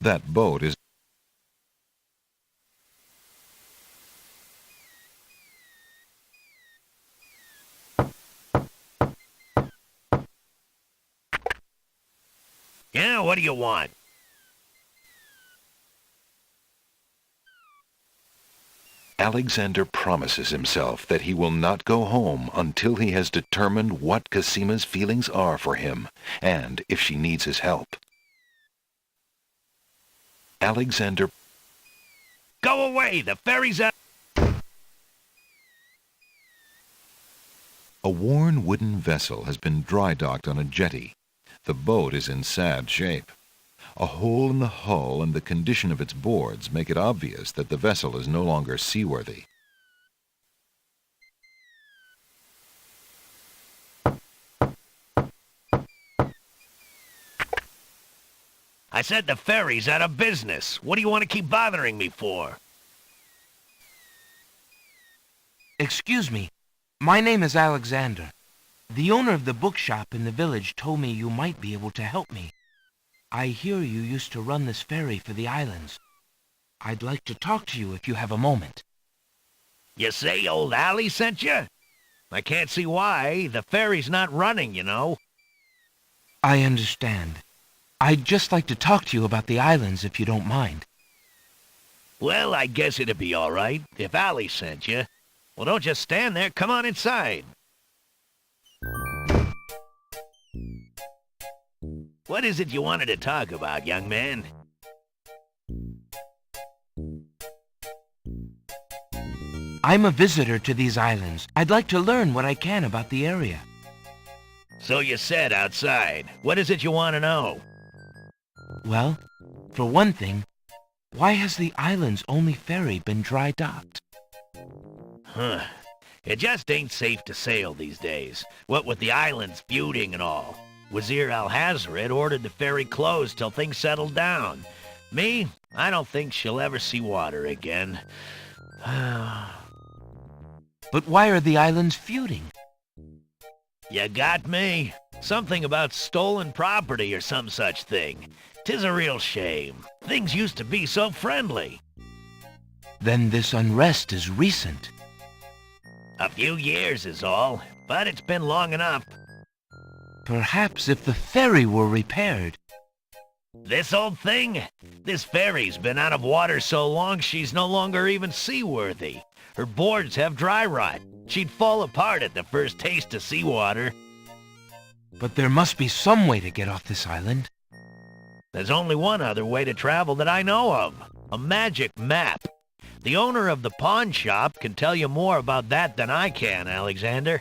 That boat is... Yeah, what do you want? Alexander promises himself that he will not go home until he has determined what Casima's feelings are for him, and if she needs his help. Alexander... Go away! The ferry's out! A worn wooden vessel has been dry-docked on a jetty. The boat is in sad shape. A hole in the hull and the condition of its boards make it obvious that the vessel is no longer seaworthy. I said the ferry's out of business. What do you want to keep bothering me for? Excuse me. My name is Alexander. The owner of the bookshop in the village told me you might be able to help me. I hear you used to run this ferry for the islands. I'd like to talk to you if you have a moment. You say old Allie sent you? I can't see why. The ferry's not running, you know. I understand. I'd just like to talk to you about the islands if you don't mind. Well, I guess it'd be all right if Allie sent you. Well, don't just stand there. Come on inside. What is it you wanted to talk about, young man? I'm a visitor to these islands. I'd like to learn what I can about the area. So you said outside. What is it you want to know? Well, for one thing, why has the island's only ferry been dry-docked? Huh. It just ain't safe to sail these days. What with the islands feuding and all. Wazir al-Hazred ordered the ferry closed till things settled down. Me, I don't think she'll ever see water again. But why are the islands feuding? You got me. Something about stolen property or some such thing. 'Tis a real shame. Things used to be so friendly. Then this unrest is recent. A few years is all, but it's been long enough. Perhaps if the ferry were repaired. This old thing? This ferry's been out of water so long she's no longer even seaworthy. Her boards have dry rot. She'd fall apart at the first taste of seawater. But there must be some way to get off this island. There's only one other way to travel that I know of. A magic map. The owner of the pawn shop can tell you more about that than I can, Alexander.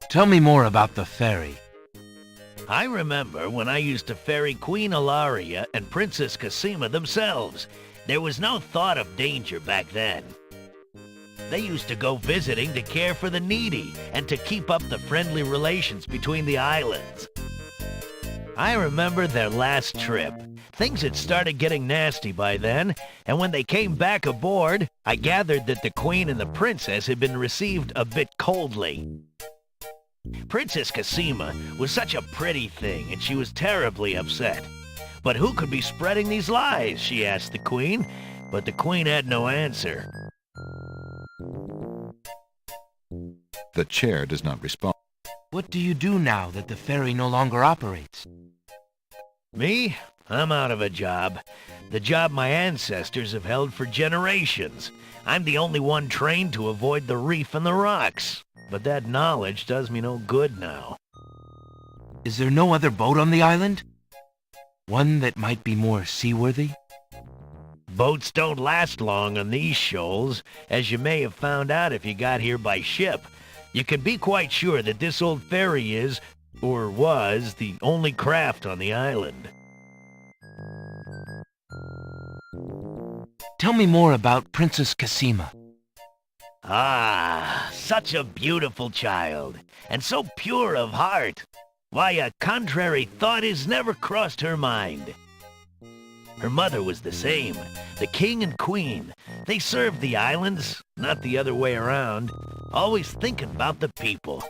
Tell me more about the ferry. I remember when I used to ferry Queen Ilaria and Princess Casima themselves. There was no thought of danger back then. They used to go visiting to care for the needy and to keep up the friendly relations between the islands. I remember their last trip. Things had started getting nasty by then, and when they came back aboard, I gathered that the Queen and the Princess had been received a bit coldly. Princess Casima was such a pretty thing, and she was terribly upset. But who could be spreading these lies, she asked the Queen, but the Queen had no answer. The chair does not respond. What do you do now that the ferry no longer operates? Me? I'm out of a job. The job my ancestors have held for generations. I'm the only one trained to avoid the reef and the rocks. But that knowledge does me no good now. Is there no other boat on the island? One that might be more seaworthy? Boats don't last long on these shoals, as you may have found out if you got here by ship. You can be quite sure that this old ferry is, or was, the only craft on the island. Tell me more about Princess Casima. Ah, such a beautiful child, and so pure of heart. Why, a contrary thought has never crossed her mind. Her mother was the same. The king and queen, they served the islands, not the other way around, always thinking about the people.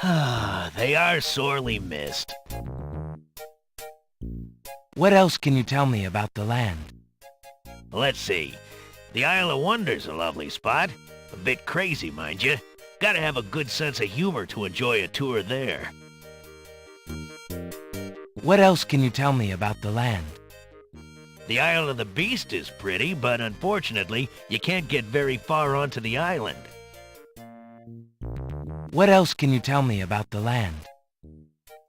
Ah, they are sorely missed. What else can you tell me about the land? Let's see. The Isle of Wonder's a lovely spot. A bit crazy, mind you. Gotta have a good sense of humor to enjoy a tour there. What else can you tell me about the land? The Isle of the Beast is pretty, but unfortunately, you can't get very far onto the island. What else can you tell me about the land?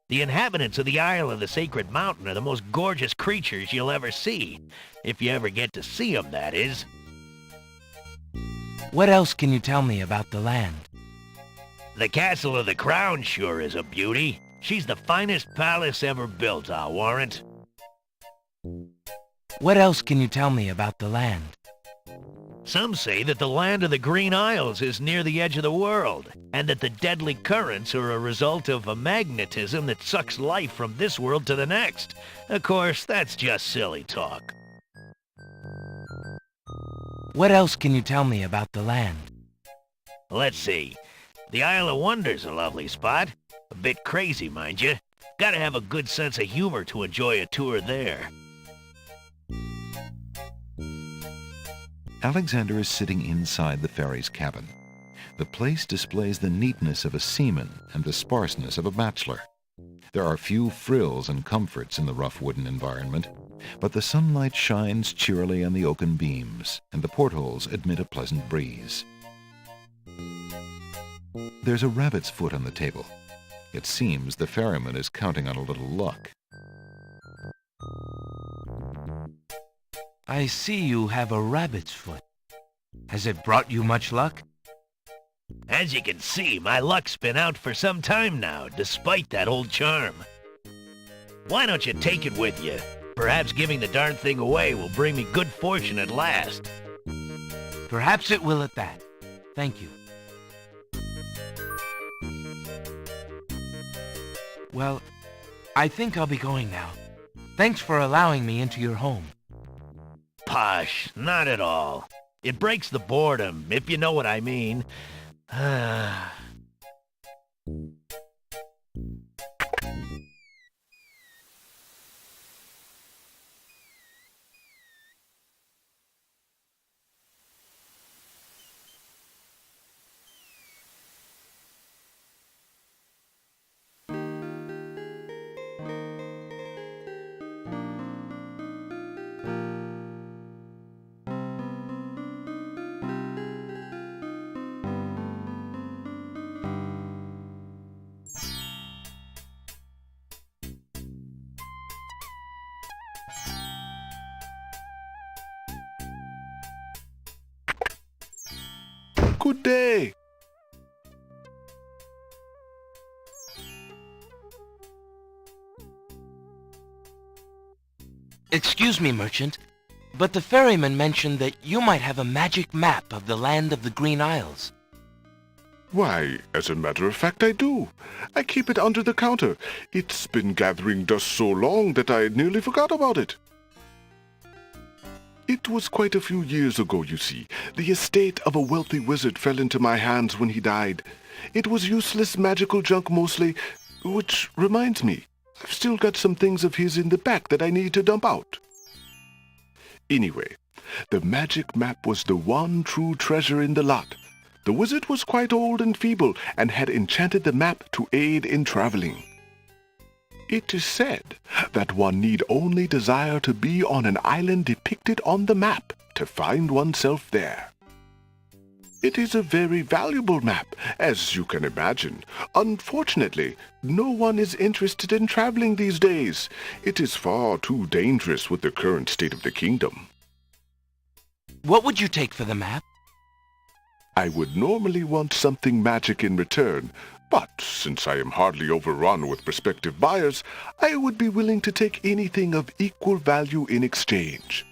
The inhabitants of the Isle of the Sacred Mountain are the most gorgeous creatures you'll ever see. If you ever get to see them, that is. What else can you tell me about the land? The Castle of the Crown sure is a beauty. She's the finest palace ever built, I'll warrant. What else can you tell me about the land? Some say that the land of the Green Isles is near the edge of the world, and that the deadly currents are a result of a magnetism that sucks life from this world to the next. Of course, that's just silly talk. What else can you tell me about the land? Let's see. The Isle of Wonder's a lovely spot. A bit crazy, mind you. Gotta have a good sense of humor to enjoy a tour there. Alexander is sitting inside the ferry's cabin. The place displays the neatness of a seaman and the sparseness of a bachelor. There are few frills and comforts in the rough wooden environment, but the sunlight shines cheerily on the oaken beams, and the portholes admit a pleasant breeze. There's a rabbit's foot on the table. It seems the ferryman is counting on a little luck. I see you have a rabbit's foot. Has it brought you much luck? As you can see, my luck's been out for some time now, despite that old charm. Why don't you take it with you? Perhaps giving the darn thing away will bring me good fortune at last. Perhaps it will at that. Thank you. Well, I think I'll be going now. Thanks for allowing me into your home. Posh, not at all. It breaks the boredom, if you know what I mean. Good day. Excuse me, merchant, but the ferryman mentioned that you might have a magic map of the land of the Green Isles. Why, as a matter of fact, I do. I keep it under the counter. It's been gathering dust so long that I nearly forgot about it. It was quite a few years ago, you see. The estate of a wealthy wizard fell into my hands when he died. It was useless magical junk mostly, which reminds me, I've still got some things of his in the back that I need to dump out. Anyway, the magic map was the one true treasure in the lot. The wizard was quite old and feeble and had enchanted the map to aid in traveling. It is said that one need only desire to be on an island depicted on the map to find oneself there. It is a very valuable map, as you can imagine. Unfortunately, no one is interested in traveling these days. It is far too dangerous with the current state of the kingdom. What would you take for the map? I would normally want something magic in return, but since I am hardly overrun with prospective buyers, I would be willing to take anything of equal value in exchange.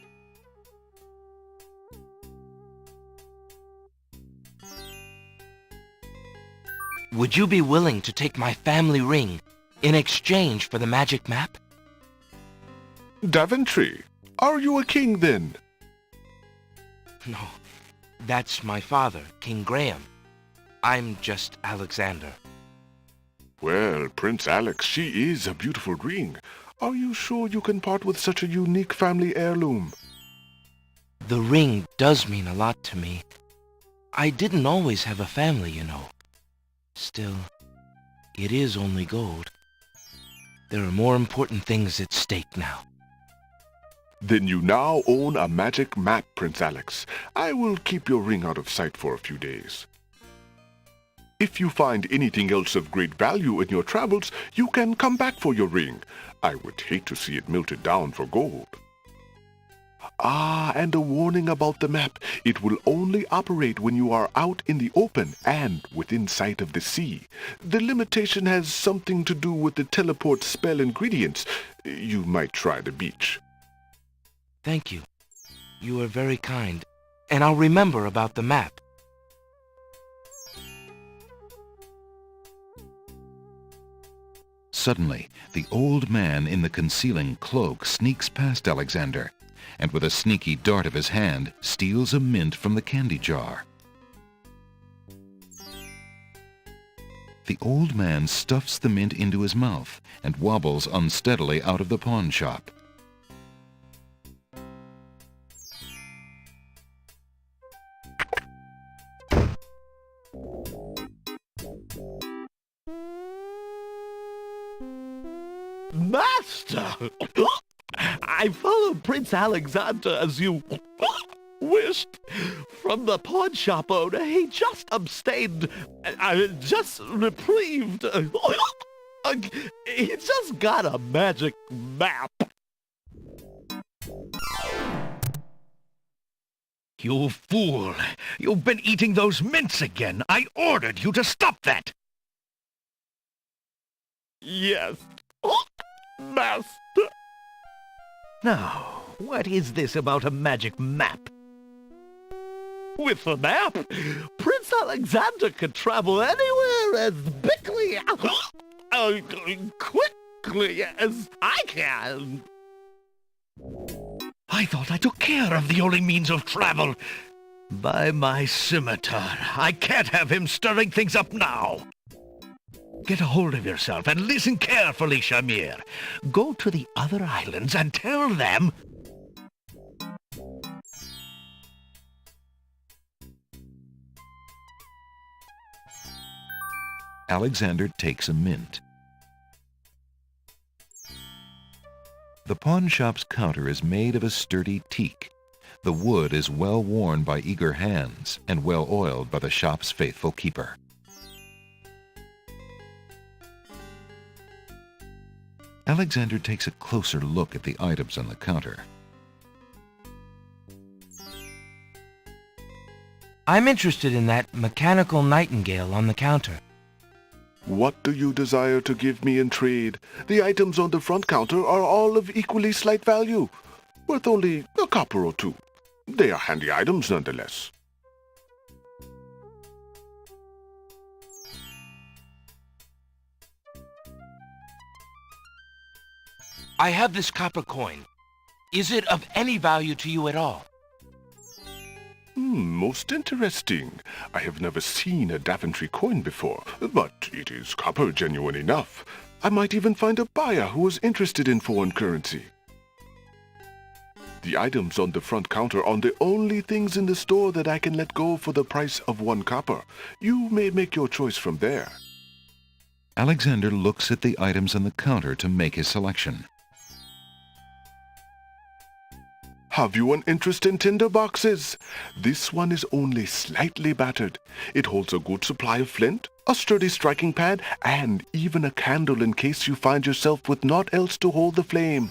Would you be willing to take my family ring in exchange for the magic map? Daventry, are you a king then? No, that's my father, King Graham. I'm just Alexander. Well, Prince Alex, she is a beautiful ring. Are you sure you can part with such a unique family heirloom? The ring does mean a lot to me. I didn't always have a family, you know. Still, it is only gold. There are more important things at stake now. Then you now own a magic map, Prince Alex. I will keep your ring out of sight for a few days. If you find anything else of great value in your travels, you can come back for your ring. I would hate to see it melted down for gold. Ah, and a warning about the map. It will only operate when you are out in the open and within sight of the sea. The limitation has something to do with the teleport spell ingredients. You might try the beach. Thank you. You are very kind, and I'll remember about the map. Suddenly, the old man in the concealing cloak sneaks past Alexander, and with a sneaky dart of his hand, steals a mint from the candy jar. The old man stuffs the mint into his mouth and wobbles unsteadily out of the pawn shop. Master! I followed Prince Alexander as you wished. From the pawn shop owner, he just abstained, just reprieved. He just got a magic map. You fool! You've been eating those mints again! I ordered you to stop that! Yes, Master. Now, what is this about a magic map? With the map, Prince Alexander could travel anywhere as quickly as I can. I thought I took care of the only means of travel. By my scimitar, I can't have him stirring things up now. Get a hold of yourself and listen carefully, Shamir. Go to the other islands and tell them... Alexander takes a mint. The pawn shop's counter is made of a sturdy teak. The wood is well worn by eager hands and well oiled by the shop's faithful keeper. Alexander takes a closer look at the items on the counter. I'm interested in that mechanical nightingale on the counter. What do you desire to give me in trade? The items on the front counter are all of equally slight value, worth only a copper or two. They are handy items nonetheless. I have this copper coin. Is it of any value to you at all? Most interesting. I have never seen a Daventry coin before, but it is copper genuine enough. I might even find a buyer who is interested in foreign currency. The items on the front counter are the only things in the store that I can let go for the price of 1 copper. You may make your choice from there. Alexander looks at the items on the counter to make his selection. Have you an interest in tinder boxes? This one is only slightly battered. It holds a good supply of flint, a sturdy striking pad, and even a candle in case you find yourself with naught else to hold the flame.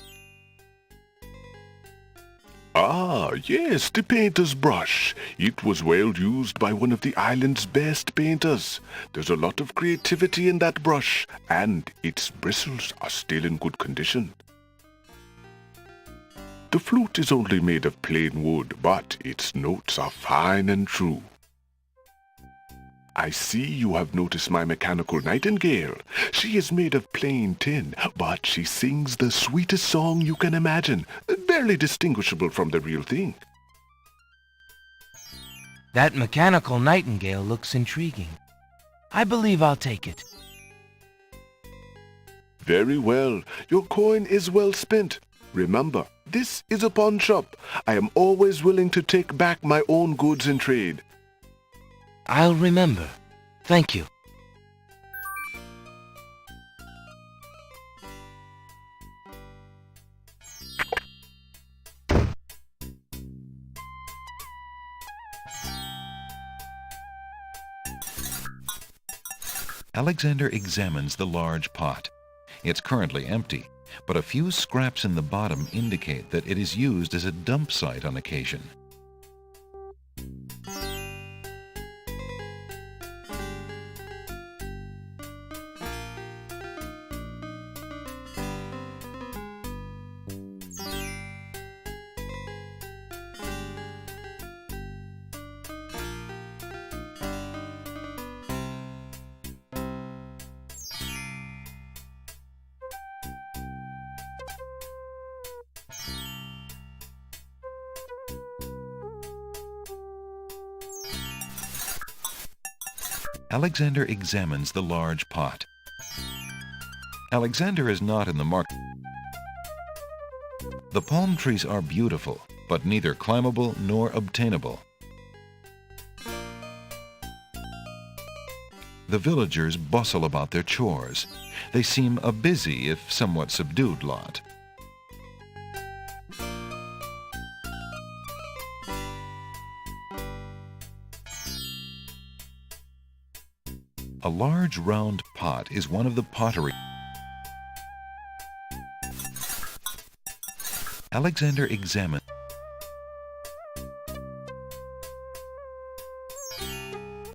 Ah, yes, the painter's brush. It was well used by one of the island's best painters. There's a lot of creativity in that brush, and its bristles are still in good condition. The flute is only made of plain wood, but its notes are fine and true. I see you have noticed my mechanical nightingale. She is made of plain tin, but she sings the sweetest song you can imagine, barely distinguishable from the real thing. That mechanical nightingale looks intriguing. I believe I'll take it. Very well. Your coin is well spent. Remember, this is a pawn shop. I am always willing to take back my own goods in trade. I'll remember. Thank you. Alexander examines the large pot. It's currently empty, but a few scraps in the bottom indicate that it is used as a dump site on occasion. Alexander examines the large pot. Alexander is not in the market. The palm trees are beautiful, but neither climbable nor obtainable. The villagers bustle about their chores. They seem a busy, if somewhat subdued lot. A large round pot is one of the pottery. Alexander examines.